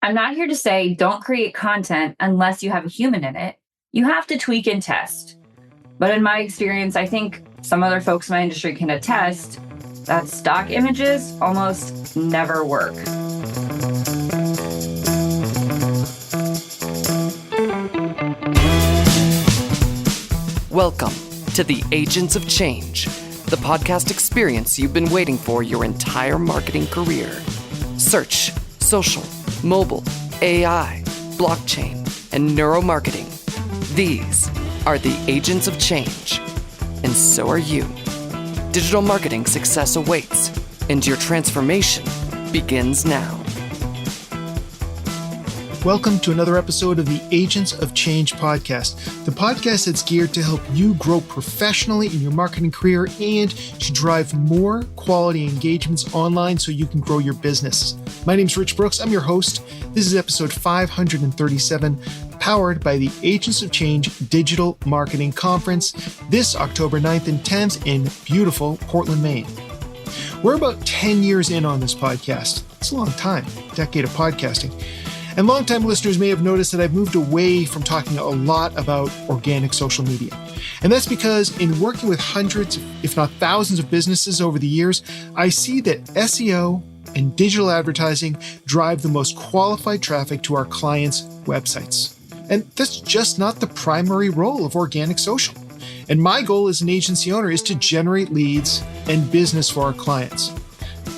I'm not here to say don't create content unless you have a human in it. You have to tweak and test. But in my experience, I think some other folks in my industry can attest that stock images almost never work. Welcome to the Agents of Change, the podcast experience you've been waiting for your entire marketing career. Search, social, mobile, AI, blockchain, and neuromarketing. These are the Agents of Change, and so are you. Digital marketing success awaits, and your transformation begins now. Welcome to another episode of the Agents of Change podcast, the podcast that's geared to help you grow professionally in your marketing career and to drive more quality engagements online so you can grow your business. My name's Rich Brooks. I'm your host. This is episode 537, powered by the Agents of Change Digital Marketing Conference this October 9th and 10th in beautiful Portland, Maine. We're about 10 years in on this podcast. It's a long time, a decade of podcasting. And longtime listeners may have noticed that I've moved away from talking a lot about organic social media. And that's because in working with hundreds, if not thousands of businesses over the years, I see that SEO and digital advertising drive the most qualified traffic to our clients' websites. And that's just not the primary role of organic social. And my goal as an agency owner is to generate leads and business for our clients.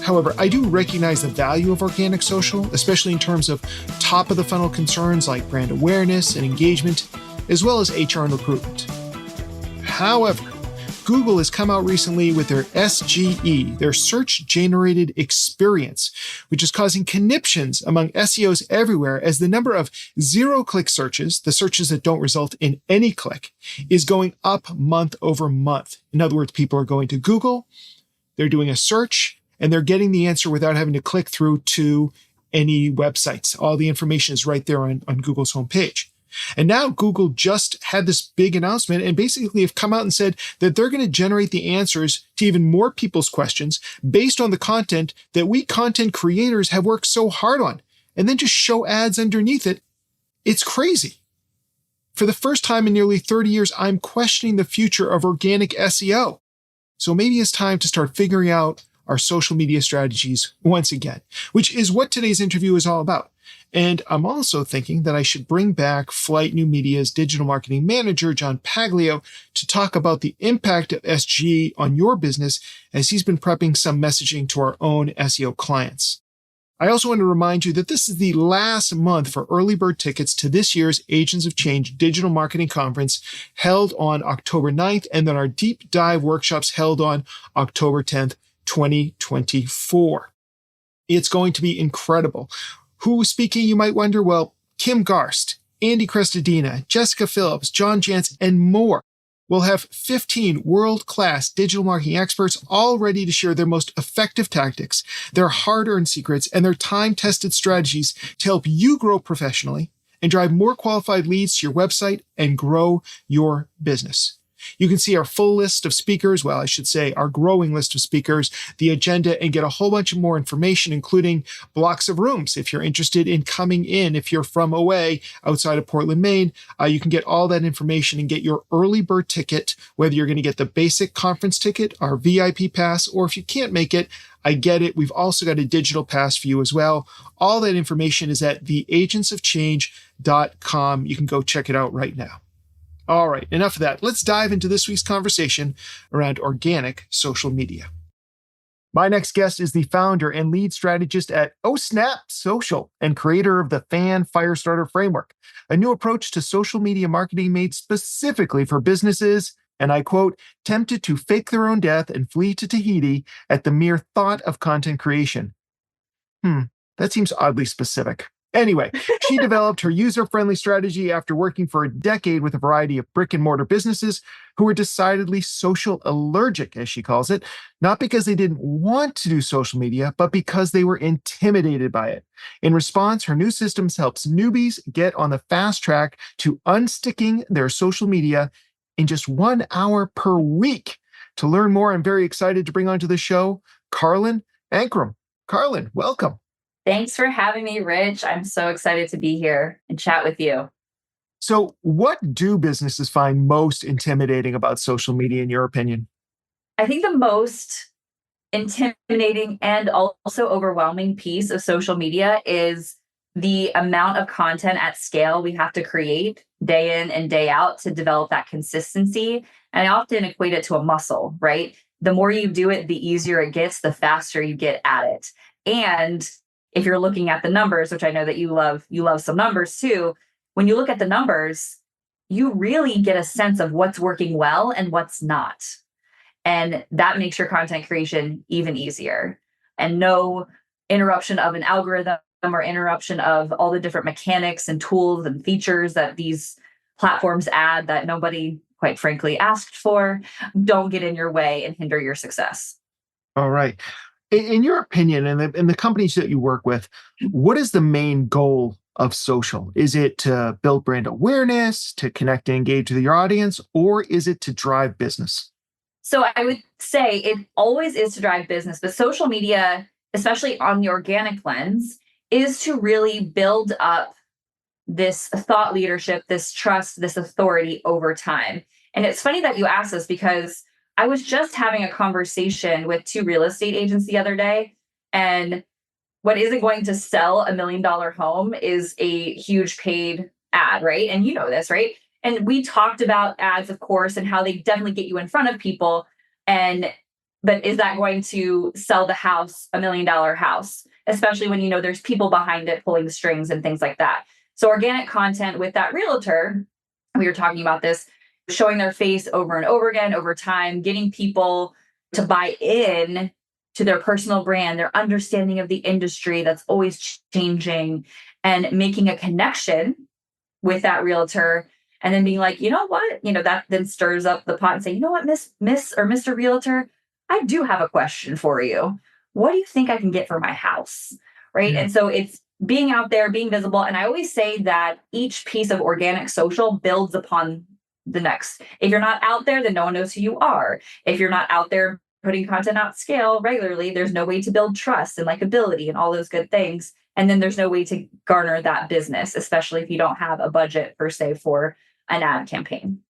However, I do recognize the value of organic social, especially in terms of top of the funnel concerns like brand awareness and engagement, as well as HR and recruitment. However, Google has come out recently with their SGE, their search generated experience, which is causing conniptions among SEOs everywhere as the number of zero-click searches, the searches that don't result in any click, is going up month over month. In other words, people are going to Google, they're doing a search, and they're getting the answer without having to click through to any websites. All the information is right there on Google's homepage. And now Google just had this big announcement and basically have come out and said that they're going to generate the answers to even more people's questions based on the content that we content creators have worked so hard on, and then just show ads underneath it. It's crazy. For the first time in nearly 30 years, I'm questioning the future of organic SEO. So maybe it's time to start figuring out our social media strategies once again, which is what today's interview is all about. And I'm also thinking that I should bring back Flight New Media's digital marketing manager, John Paglio, to talk about the impact of SG on your business as he's been prepping some messaging to our own SEO clients. I also want to remind you that this is the last month for early bird tickets to this year's Agents of Change Digital Marketing Conference held on October 9th, and then our deep dive workshops held on October 10th, 2024. It's going to be incredible. Who's speaking, you might wonder? Well, Kim Garst, Andy Crestodina, Jessica Phillips, John Jantz, and more. We'll have 15 world-class digital marketing experts all ready to share their most effective tactics, their hard-earned secrets, and their time-tested strategies to help you grow professionally and drive more qualified leads to your website and grow your business. You can see our full list of speakers, well, I should say our growing list of speakers, the agenda, and get a whole bunch of more information, including blocks of rooms. If you're interested in coming in, if you're from away outside of Portland, Maine, you can get all that information and get your early bird ticket, whether you're going to get the basic conference ticket, our VIP pass, or if you can't make it, I get it. We've also got a digital pass for you as well. All that information is at theagentsofchange.com. You can go check it out right now. All right, enough of that. Let's dive into this week's conversation around organic social media. My next guest is the founder and lead strategist at Snap Social and creator of the Fan Firestarter Framework, a new approach to social media marketing made specifically for businesses, and I quote, tempted to fake their own death and flee to Tahiti at the mere thought of content creation. That seems oddly specific. Anyway, she developed her user-friendly strategy after working for a decade with a variety of brick-and-mortar businesses who were decidedly social allergic, as she calls it, not because they didn't want to do social media, but because they were intimidated by it. In response, her new systems helps newbies get on the fast track to unsticking their social media in just 1 hour per week. To learn more, I'm very excited to bring onto the show Karlyn Ankrom. Karlyn, welcome. Thanks for having me, Rich. I'm so excited to be here and chat with you. So, what do businesses find most intimidating about social media, in your opinion? I think the most intimidating and also overwhelming piece of social media is the amount of content at scale we have to create day in and day out to develop that consistency. And I often equate it to a muscle, right? The more you do it, the easier it gets, the faster you get at it. And if you're looking at the numbers, which I know that you love some numbers too. When you look at the numbers, you really get a sense of what's working well and what's not. And that makes your content creation even easier. And no interruption of an algorithm or interruption of all the different mechanics and tools and features that these platforms add that nobody, quite frankly, asked for, don't get in your way and hinder your success. All right. In your opinion, and in the companies that you work with, what is the main goal of social? Is it to build brand awareness, to connect and engage with your audience, or is it to drive business? So I would say it always is to drive business, but social media, especially on the organic lens, is to really build up this thought leadership, this trust, this authority over time. And it's funny that you asked this because I was just having a conversation with two real estate agents the other day. And what isn't going to sell $1 million home is a huge paid ad, right? And you know this, right? And we talked about ads, of course, and how they definitely get you in front of people. And but is that going to sell the house, $1 million house? Especially when you know there's people behind it pulling the strings and things like that. So organic content with that realtor, we were talking about this, showing their face over and over again over time, getting people to buy in to their personal brand, their understanding of the industry that's always changing, and making a connection with that realtor. And then being like, you know what? That then stirs up the pot and say, you know what, Miss or Mr. Realtor, I do have a question for you. What do you think I can get for my house? Right. Yeah. And so it's being out there, being visible. And I always say that each piece of organic social builds upon the next. If you're not out there, then no one knows who you are. If you're not out there putting content out scale regularly, there's no way to build trust and likability and all those good things. And then there's no way to garner that business, especially if you don't have a budget per se for an ad campaign.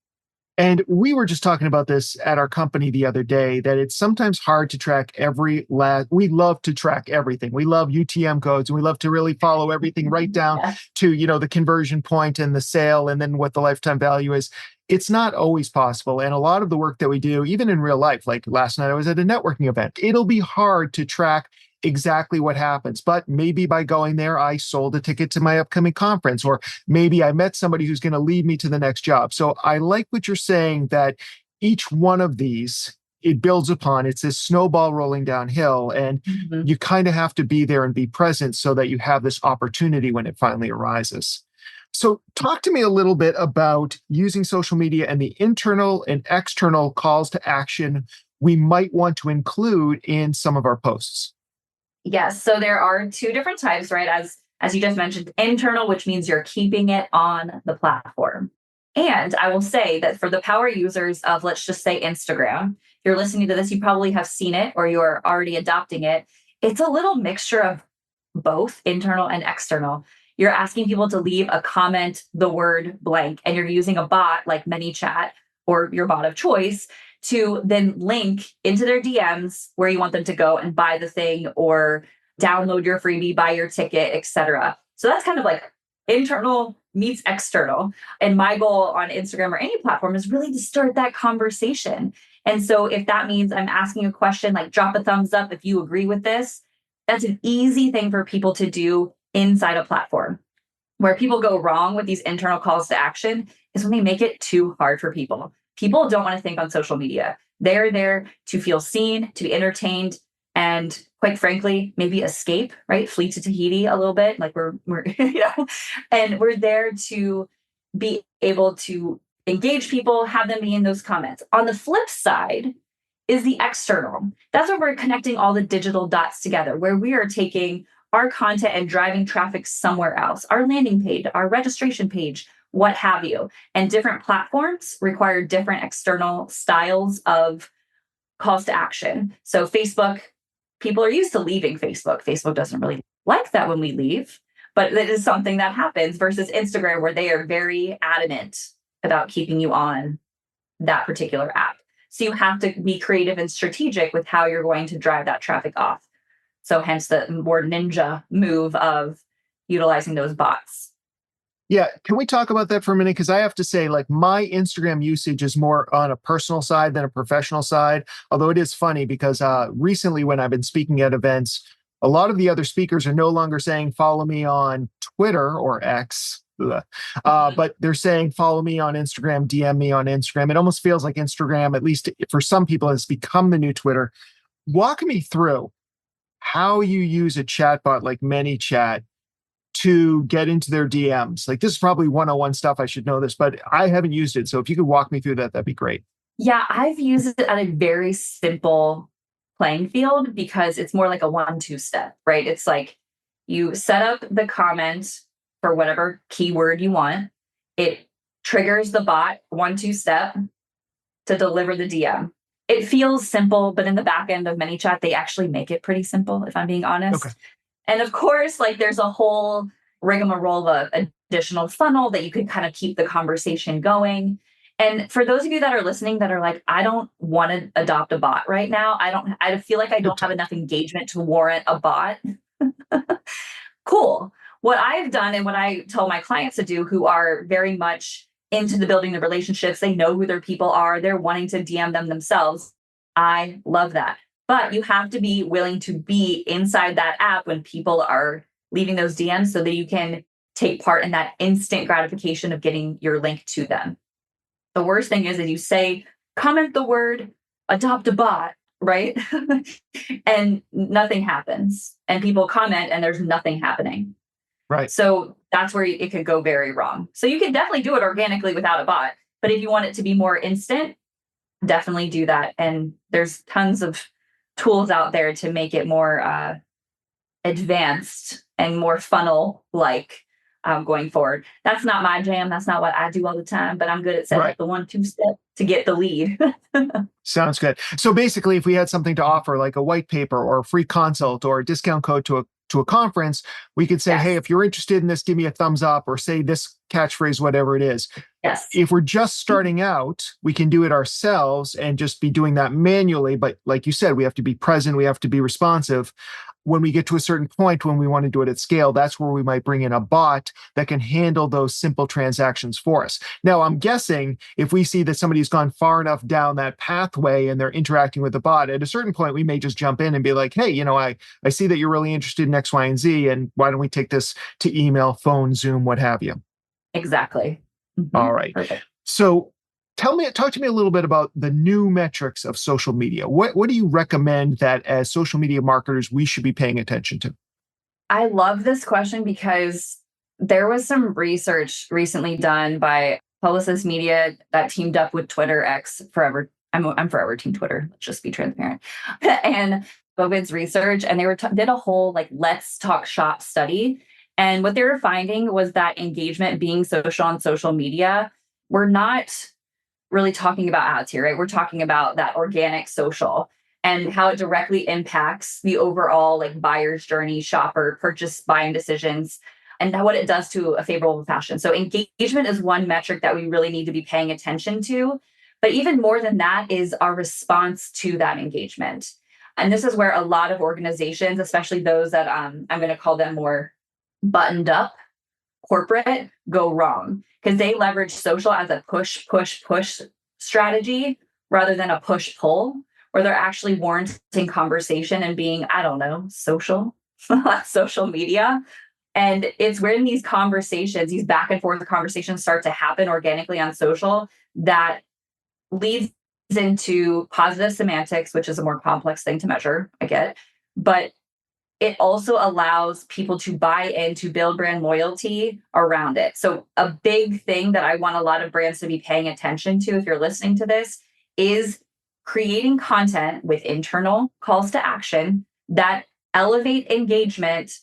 And we were just talking about this at our company the other day, that it's sometimes hard to track we love to track everything. We love UTM codes and we love to really follow everything right down Yeah. to, the conversion point and the sale and then what the lifetime value is. It's not always possible. And a lot of the work that we do, even in real life, like last night I was at a networking event, it'll be hard to track exactly what happens. But maybe by going there, I sold a ticket to my upcoming conference, or maybe I met somebody who's going to lead me to the next job. So I like what you're saying, that each one of these, it builds upon, it's this snowball rolling downhill. And Mhm. you kind of have to be there and be present so that you have this opportunity when it finally arises. So talk to me a little bit about using social media and the internal and external calls to action we might want to include in some of our posts. Yes. So there are two different types, right? As you just mentioned, internal, which means you're keeping it on the platform. And I will say that for the power users of, let's just say, Instagram, if you're listening to this, you probably have seen it or you're already adopting it. It's a little mixture of both internal and external. You're asking people to leave a comment, the word blank, and you're using a bot like ManyChat or your bot of choice to then link into their DMs where you want them to go and buy the thing or download your freebie, buy your ticket, etc. So that's kind of like internal meets external. And my goal on Instagram or any platform is really to start that conversation. And so if that means I'm asking a question, like drop a thumbs up if you agree with this, that's an easy thing for people to do inside a platform. Where people go wrong with these internal calls to action is when they make it too hard for people. People don't want to think on social media. They're there to feel seen, to be entertained, and quite frankly, maybe escape, right? Flee to Tahiti a little bit. Like we're and we're there to be able to engage people, have them be in those comments. On the flip side is the external. That's where we're connecting all the digital dots together, where we are taking our content and driving traffic somewhere else, our landing page, our registration page, what have you. And different platforms require different external styles of calls to action. So Facebook, people are used to leaving Facebook. Facebook doesn't really like that when we leave, but it is something that happens versus Instagram where they are very adamant about keeping you on that particular app. So you have to be creative and strategic with how you're going to drive that traffic off. So hence the more ninja move of utilizing those bots. Yeah. Can we talk about that for a minute? Because I have to say, like, my Instagram usage is more on a personal side than a professional side. Although it is funny because recently when I've been speaking at events, a lot of the other speakers are no longer saying, follow me on Twitter or X. But they're saying, follow me on Instagram, DM me on Instagram. It almost feels like Instagram, at least for some people, has become the new Twitter. Walk me through how you use a chatbot like ManyChat to get into their DMs. Like, this is probably 101 stuff. I should know this, but I haven't used it. So if you could walk me through that, that'd be great. Yeah, I've used it at a very simple playing field because it's more like a 1-2 step, right? It's like you set up the comment for whatever keyword you want. It triggers the bot 1-2 step to deliver the DM. It feels simple, but in the back end of ManyChat, they actually make it pretty simple, if I'm being honest. Okay. And of course, like there's a whole rigmarole of additional funnel that you can kind of keep the conversation going. And for those of you that are listening that are like, I don't want to adopt a bot right now. I feel like I don't have enough engagement to warrant a bot. Cool. What I've done and what I tell my clients to do who are very much into the building the relationships, they know who their people are, they're wanting to DM them themselves. I love that. But you have to be willing to be inside that app when people are leaving those DMs so that you can take part in that instant gratification of getting your link to them. The worst thing is that you say, comment the word, adopt a bot, right? And nothing happens. And people comment and there's nothing happening. Right. So that's where it could go very wrong. So you can definitely do it organically without a bot. But if you want it to be more instant, definitely do that. And there's tons of tools out there to make it more advanced and more funnel like going forward. That's not my jam. That's not what I do all the time, but I'm good at setting up the 1-2 step to get the lead. Sounds good. So basically, if we had something to offer, like a white paper or a free consult or a discount code to a conference, we could say, hey, if you're interested in this, give me a thumbs up or say this catchphrase, whatever it is. Yes. If we're just starting out, we can do it ourselves and just be doing that manually. But like you said, we have to be present. We have to be responsive. When we get to a certain point, when we want to do it at scale, that's where we might bring in a bot that can handle those simple transactions for us. Now, I'm guessing if we see that somebody's gone far enough down that pathway and they're interacting with the bot, at a certain point, we may just jump in and be like, hey, I see that you're really interested in X, Y, and Z, and why don't we take this to email, phone, Zoom, what have you? Exactly. Mm-hmm. All right. Perfect. So talk to me a little bit about the new metrics of social media. What do you recommend that as social media marketers, we should be paying attention to? I love this question because there was some research recently done by Publicis Media that teamed up with Twitter X forever. I'm forever team Twitter. Let's just be transparent. And COVID's research, and they did a whole let's talk shop study. And what they were finding was that engagement being social on social media, we're not really talking about ads here, right? We're talking about that organic social and how it directly impacts the overall buyer's journey, shopper, purchase buying decisions, and what it does to a favorable fashion. So engagement is one metric that we really need to be paying attention to. But even more than that is our response to that engagement. And this is where a lot of organizations, especially those that I'm going to call them more buttoned up corporate, go wrong because they leverage social as a push strategy rather than a push pull, where they're actually warranting conversation and being, I don't know, social media. And it's when these conversations, these back and forth conversations start to happen organically on social that leads into positive semantics, which is a more complex thing to measure, I get. But it also allows people to buy in, to build brand loyalty around it. So a big thing that I want a lot of brands to be paying attention to, if you're listening to this, is creating content with internal calls to action that elevate engagement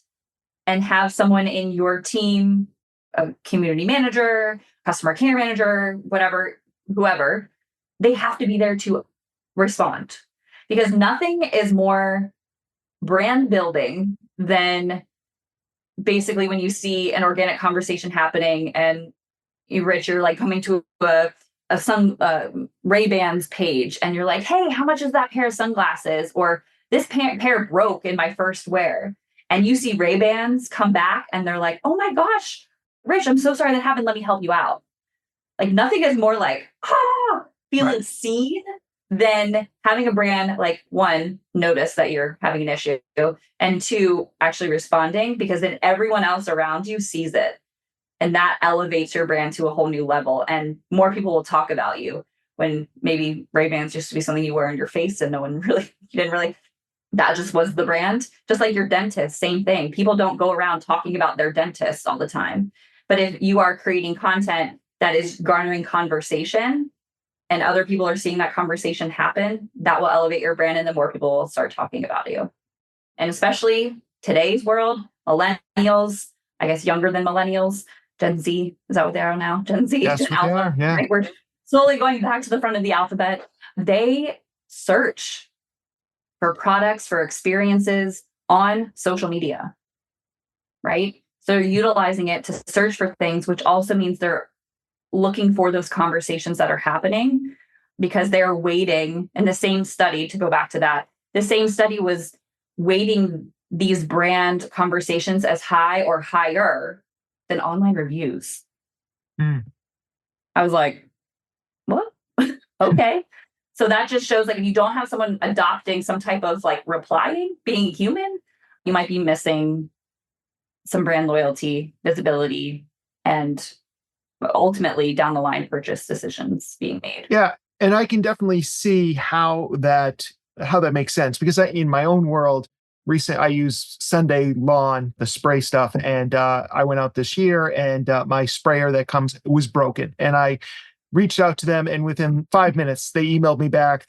and have someone in your team, a community manager, customer care manager, whatever, whoever, they have to be there to respond. Because nothing is more brand building than basically when you see an organic conversation happening and Rich, you're like coming to some Ray-Bans page and you're like, hey, how much is that pair of sunglasses? Or this pair broke in my first wear. And you see Ray-Bans come back and they're like, oh my gosh, Rich, I'm so sorry that happened. Let me help you out. Like nothing is more like, feeling seen than having a brand like one, notice that you're having an issue, and two, actually responding, because then everyone else around you sees it. And that elevates your brand to a whole new level. And more people will talk about you when maybe Ray-Bans used to be something you wear on your face and no one really, you didn't really, that just was the brand. Just like your dentist, same thing. People don't go around talking about their dentist all the time. But if you are creating content that is garnering conversation and other people are seeing that conversation happen, that will elevate your brand and then more people will start talking about you. And especially today's world, millennials, I guess younger than millennials, Gen Z, is that what they are now? Gen Z, Yes, Gen Alpha. yeah. Right? We're slowly going back to the front of the alphabet. They search for products, for experiences on social media, right? So they're utilizing it to search for things, which also means they're looking for those conversations that are happening because they're waiting. In the same study, to go back to that, the same study was weighting these brand conversations as high or higher than online reviews. I was like, what? Okay. So that just shows like if you don't have someone adopting some type of like replying, being human, you might be missing some brand loyalty, visibility, and ultimately down the line purchase decisions being made. Yeah. And I can definitely see how that makes sense, because in my own world, I use Sunday Lawn, the spray stuff. And I went out this year and my sprayer that comes was broken. And I reached out to them, and within 5 minutes, they emailed me back.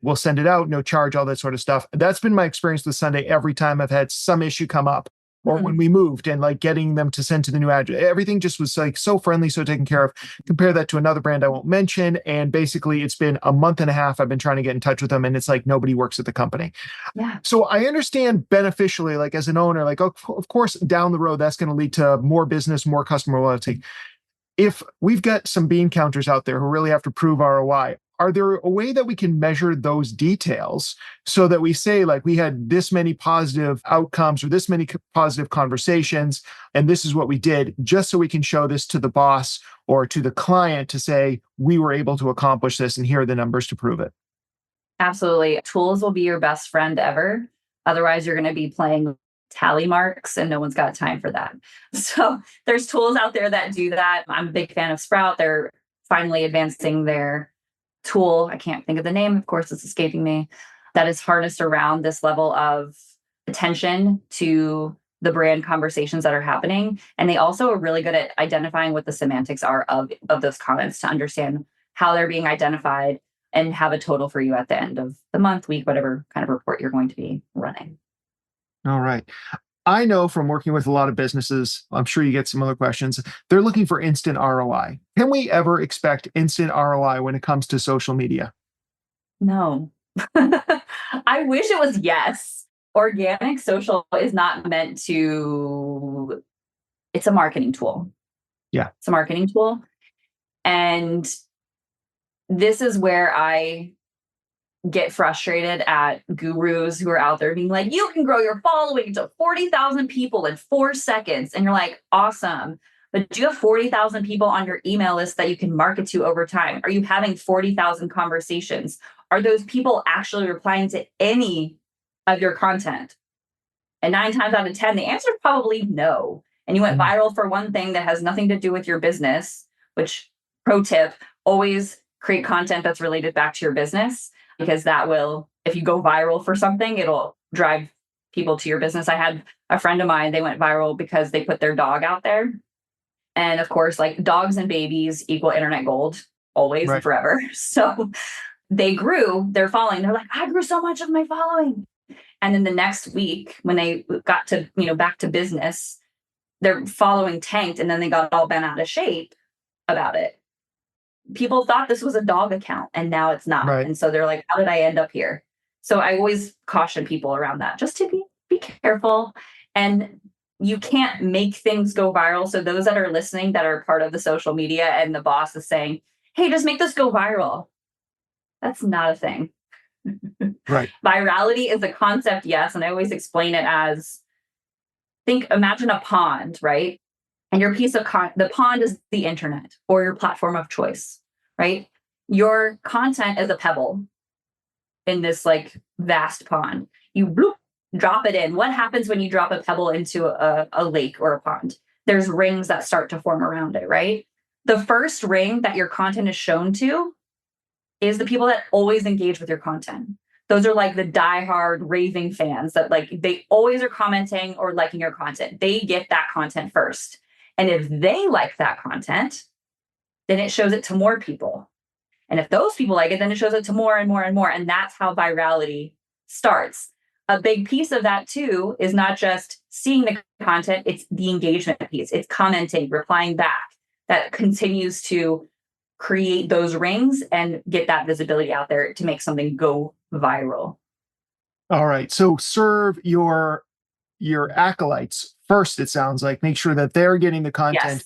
We'll send it out, no charge, all that sort of stuff. That's been my experience with Sunday every time I've had some issue come up. Or when we moved and like getting them to send to the new address, everything just was like so friendly, so taken care of. Compare that to another brand I won't mention. And basically it's been a month and a half I've been trying to get in touch with them, and it's like nobody works at the company. Yeah. So I understand beneficially, like as an owner, like of course, down the road, that's going to lead to more business, more customer loyalty. If we've got some bean counters out there who really have to prove ROI, are there a way that we can measure those details so that we say, like, we had this many positive outcomes or this many positive conversations, and this is what we did, just so we can show this to the boss or to the client to say, we were able to accomplish this, and here are the numbers to prove it? Absolutely. Tools will be your best friend ever. Otherwise, you're going to be playing tally marks and no one's got time for that. So there's tools out there that do that. I'm a big fan of Sprout. They're finally advancing their tool. I can't think of the name. Of course, it's escaping me. That is harnessed around this level of attention to the brand conversations that are happening. And they also are really good at identifying what the semantics are of those comments to understand how they're being identified and have a total for you at the end of the month, week, whatever kind of report you're going to be running. All right. I know from working with a lot of businesses, I'm sure you get similar questions. They're looking for instant ROI. Can we ever expect instant ROI when it comes to social media? No. I wish it was yes. Organic social is not meant to, it's a marketing tool. Yeah. It's a marketing tool. And this is where I get frustrated at gurus who are out there being like, you can grow your following to 40,000 people in 4 seconds. And you're like, awesome. But do you have 40,000 people on your email list that you can market to over time? Are you having 40,000 conversations? Are those people actually replying to any of your content? And 9 times out of 10, the answer is probably no. And you went viral for one thing that has nothing to do with your business, which, pro tip, always create content that's related back to your business, because that will, if you go viral for something, it'll drive people to your business. I had a friend of mine, they went viral because they put their dog out there. And of course, like dogs and babies equal internet gold, always and forever. So they grew their following. They're like, I grew so much of my following. And then the next week, when they got to, back to business, their following tanked, and then they got all bent out of shape about it. People thought this was a dog account, and now it's not. Right. And so they're like, how did I end up here? So I always caution people around that, just to be careful. And you can't make things go viral. So those that are listening that are part of the social media and the boss is saying, hey, just make this go viral. That's not a thing. Right. Virality is a concept, yes. And I always explain it as imagine a pond, right? And your piece of the pond is the internet or your platform of choice, right? Your content is a pebble in this like vast pond. You bloop, drop it in. What happens when you drop a pebble into a lake or a pond? There's rings that start to form around it, right? The first ring that your content is shown to is the people that always engage with your content. Those are like the diehard raving fans that like they always are commenting or liking your content. They get that content first. And if they like that content, then it shows it to more people. And if those people like it, then it shows it to more and more and more. And that's how virality starts. A big piece of that too is not just seeing the content, it's the engagement piece. It's commenting, replying back that continues to create those rings and get that visibility out there to make something go viral. All right. So serve your acolytes first, it sounds like. Make sure that they're getting the content Yes.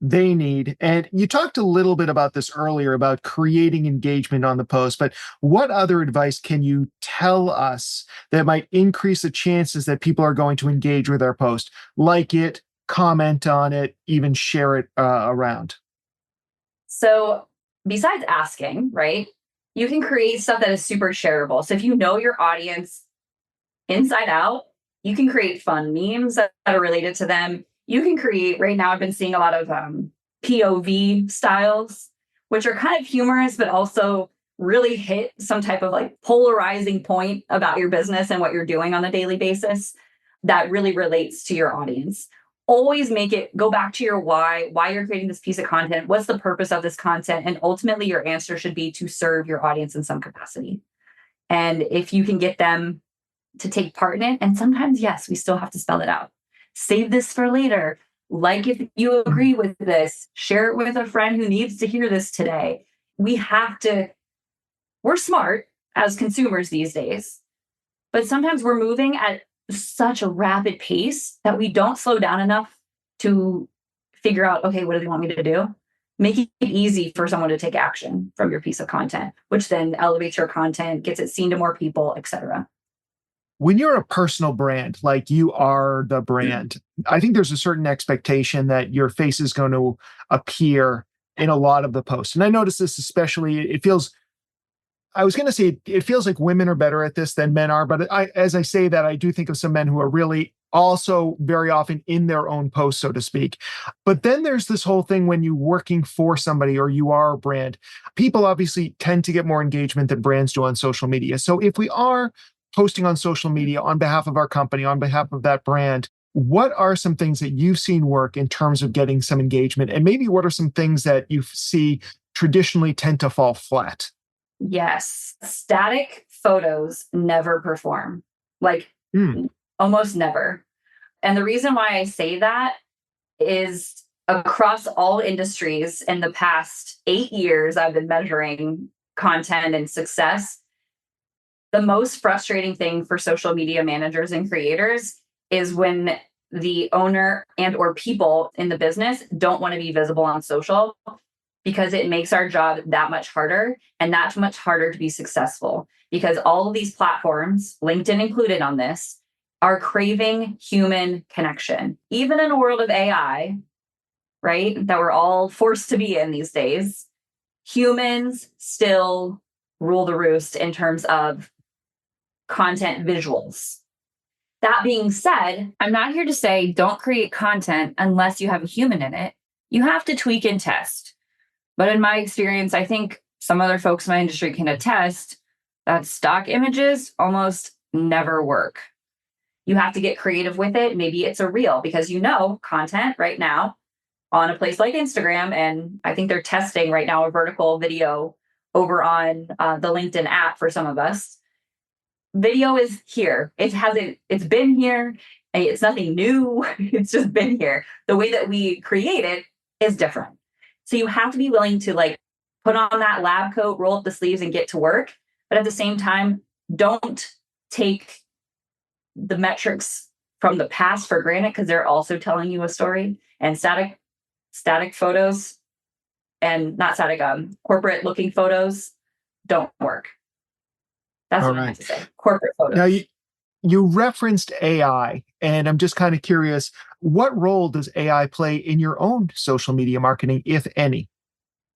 they need. And you talked a little bit about this earlier about creating engagement on the post, but what other advice can you tell us that might increase the chances that people are going to engage with our post, like it, comment on it, even share it around? So besides asking, right, you can create stuff that is super shareable. So if you know your audience inside out, you can create fun memes that are related to them. You can create, right now, I've been seeing a lot of POV styles, which are kind of humorous, but also really hit some type of like polarizing point about your business and what you're doing on a daily basis that really relates to your audience. Always make it go back to your why you're creating this piece of content. What's the purpose of this content? And ultimately, your answer should be to serve your audience in some capacity. And if you can get them to take part in it, and sometimes, yes, we still have to spell it out. Save this for later. Like if you agree with this, share it with a friend who needs to hear this today. We're smart as consumers these days, but sometimes we're moving at such a rapid pace that we don't slow down enough to figure out, okay, what do they want me to do? Make it easy for someone to take action from your piece of content, which then elevates your content, gets it seen to more people, etc. When you're a personal brand, like you are the brand, I think there's a certain expectation that your face is going to appear in a lot of the posts. And I notice this especially, I was going to say, it feels like women are better at this than men are. But as I say that, I do think of some men who are really also very often in their own post, so to speak. But then there's this whole thing when you're working for somebody or you are a brand, people obviously tend to get more engagement than brands do on social media. So if we are posting on social media on behalf of our company, on behalf of that brand, what are some things that you've seen work in terms of getting some engagement? And maybe what are some things that you see traditionally tend to fall flat? Yes. Static photos never perform, like almost never. And the reason why I say that is across all industries in the past 8 years, I've been measuring content and success. The most frustrating thing for social media managers and creators is when the owner and or people in the business don't want to be visible on social, because it makes our job that much harder and that much harder to be successful, because all of these platforms, LinkedIn included on this, are craving human connection. Even in a world of AI, right, that we're all forced to be in these days, humans still rule the roost in terms of content visuals. That being said, I'm not here to say don't create content unless you have a human in it. You have to tweak and test. But in my experience, I think some other folks in my industry can attest that stock images almost never work. You have to get creative with it. Maybe it's a reel, because content right now on a place like Instagram, and I think they're testing right now a vertical video over on the LinkedIn app for some of us. Video is here. It's been here. It's nothing new. It's just been here. The way that we create it is different. So you have to be willing to like put on that lab coat, roll up the sleeves and get to work. But at the same time, don't take the metrics from the past for granted because they're also telling you a story. And static photos and not static, corporate looking photos don't work. That's All what I right. meant to say. Corporate Now, photos. you referenced AI, and I'm just kind of curious, what role does AI play in your own social media marketing, if any?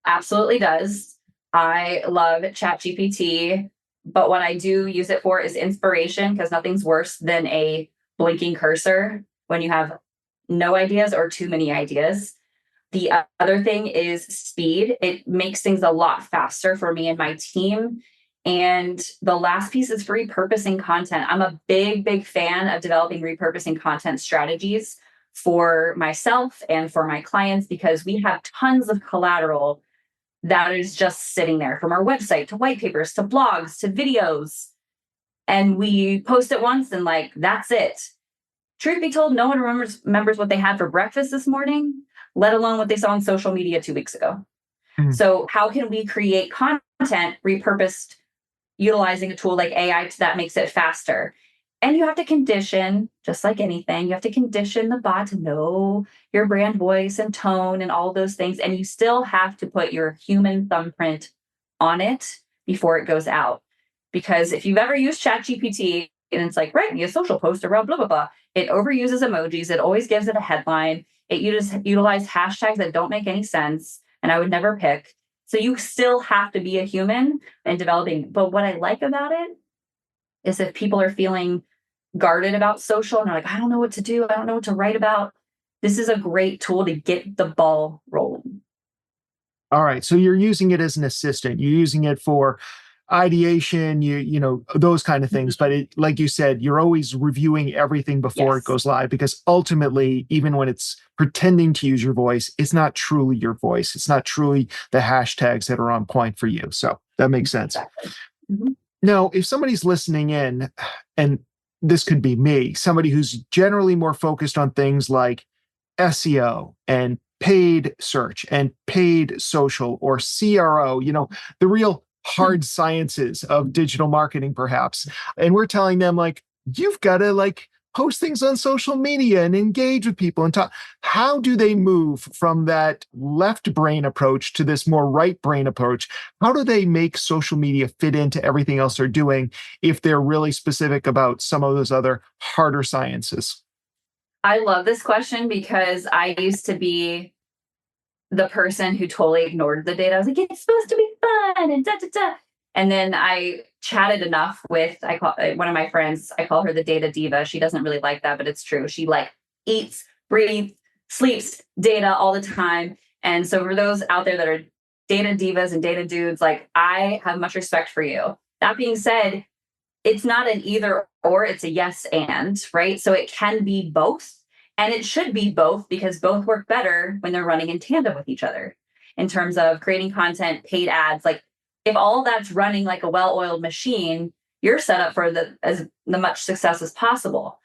Absolutely does. I love ChatGPT, but what I do use it for is inspiration because nothing's worse than a blinking cursor when you have no ideas or too many ideas. The other thing is speed. It makes things a lot faster for me and my team. And the last piece is repurposing content. I'm a big fan of developing repurposing content strategies for myself and for my clients because we have tons of collateral that is just sitting there from our website to white papers to blogs to videos. And we post it once and like, that's it. Truth be told, no one remembers what they had for breakfast this morning, let alone what they saw on social media 2 weeks ago. Mm. So how can we create content repurposed utilizing a tool like AI that makes it faster? And you have to condition, just like anything, you have to condition the bot to know your brand voice and tone and all those things. And you still have to put your human thumbprint on it before it goes out. Because if you've ever used ChatGPT and it's like, write me a social post around blah, blah, blah, it overuses emojis. It always gives it a headline. It utilizes hashtags that don't make any sense and I would never pick. So you still have to be a human in developing. But what I like about it is if people are feeling guarded about social and they're like, I don't know what to do. I don't know what to write about. This is a great tool to get the ball rolling. All right. So you're using it as an assistant. You're using it for ideation, you know, those kind of things. But it, like you said, you're always reviewing everything before it Yes. goes live because ultimately, even when it's pretending to use your voice, it's not truly your voice. It's not truly the hashtags that are on point for you. So that makes sense. Exactly. Mhm. Now, if somebody's listening in, and this could be me, somebody who's generally more focused on things like SEO and paid search and paid social or CRO, you know, the real hard sciences of digital marketing, perhaps. And we're telling them, like, you've got to like post things on social media and engage with people and talk. How do they move from that left brain approach to this more right brain approach? How do they make social media fit into everything else they're doing if they're really specific about some of those other harder sciences? I love this question because I used to be the person who totally ignored the data. I was like, it's supposed to be fun and da da da. And then I chatted enough with I call one of my friends. I call her the data diva. She doesn't really like that, but it's true. She like eats, breathes, sleeps data all the time. And so for those out there that are data divas and data dudes, like I have much respect for you. That being said, it's not an either or, it's a yes and, right? So it can be both. And it should be both because both work better when they're running in tandem with each other in terms of creating content, paid ads. Like if all that's running like a well-oiled machine, you're set up for the much success as possible.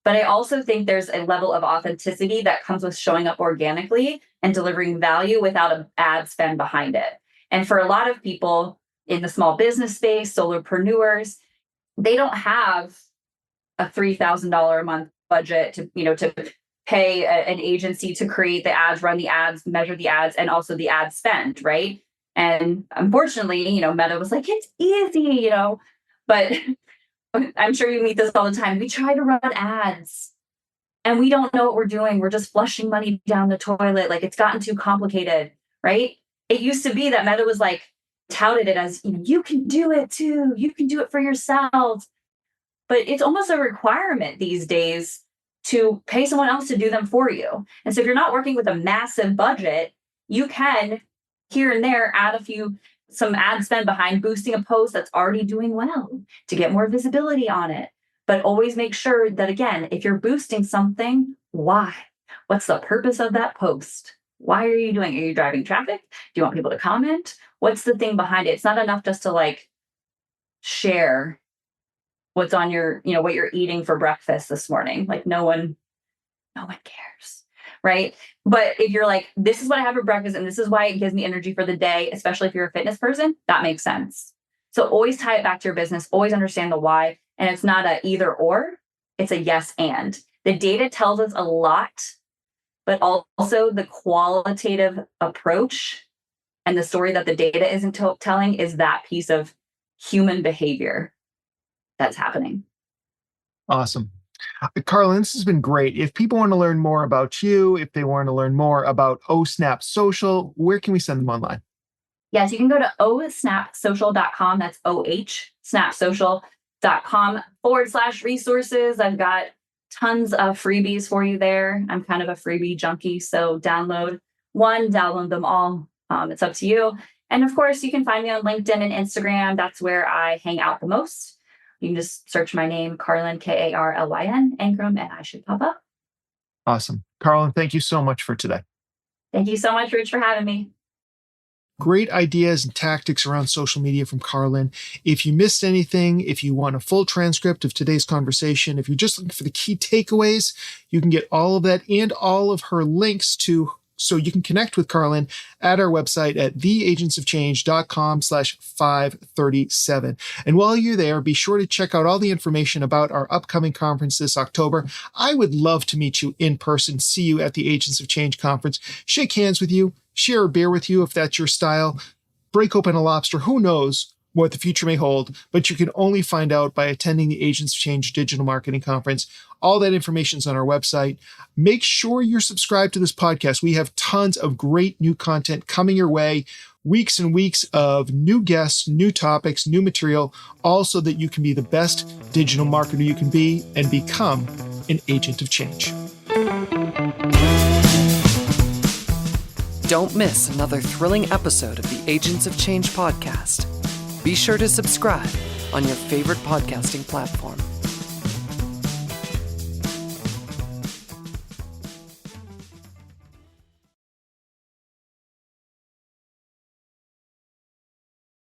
But I also think there's a level of authenticity that comes with showing up organically and delivering value without an ad spend behind it. And for a lot of people in the small business space, solopreneurs, they don't have a $3,000 a month budget to pay an agency to create the ads, run the ads, measure the ads, and also the ad spend, right? And unfortunately, Meta was like, it's easy, but I'm sure you meet this all the time. We try to run ads and we don't know what we're doing. We're just flushing money down the toilet. Like it's gotten too complicated, right? It used to be that Meta was like touted it as, you can do it too. You can do it for yourself. But it's almost a requirement these days to pay someone else to do them for you. And so if you're not working with a massive budget, you can here and there add some ad spend behind boosting a post that's already doing well to get more visibility on it. But always make sure that, again, if you're boosting something, why? What's the purpose of that post? Why are you doing it? Are you driving traffic? Do you want people to comment? What's the thing behind it? It's not enough just to like share what's on your, what you're eating for breakfast this morning. Like no one cares, right? But if you're like, this is what I have for breakfast and this is why it gives me energy for the day, especially if you're a fitness person, that makes sense. So always tie it back to your business, always understand the why. And it's not a either or, it's a yes and. The data tells us a lot, but also the qualitative approach and the story that the data isn't telling is that piece of human behavior that's happening. Awesome. Karlyn, this has been great. If people want to learn more about you, if they want to learn more about OSnap Social, where can we send them online? Yes, you can go to osnapsocial.com. That's snapsocial.com/resources. I've got tons of freebies for you there. I'm kind of a freebie junkie, so download one, download them all. It's up to you. And of course, you can find me on LinkedIn and Instagram. That's where I hang out the most. You can just search my name, Karlyn, Karlyn, Ankrom, and I should pop up. Awesome. Karlyn, thank you so much for today. Thank you so much, Rich, for having me. Great ideas and tactics around social media from Karlyn. If you missed anything, if you want a full transcript of today's conversation, if you're just looking for the key takeaways, you can get all of that and all of her links so you can connect with Karlyn at our website at theagentsofchange.com/537. And while you're there, be sure to check out all the information about our upcoming conference this October. I would love to meet you in person, see you at the Agents of Change conference, shake hands with you, share a beer with you if that's your style, break open a lobster, who knows what the future may hold, but you can only find out by attending the Agents of Change Digital Marketing Conference. All that information is on our website. Make sure you're subscribed to this podcast. We have tons of great new content coming your way, weeks and weeks of new guests, new topics, new material, all so that you can be the best digital marketer you can be and become an agent of change. Don't miss another thrilling episode of the Agents of Change podcast. Be sure to subscribe on your favorite podcasting platform.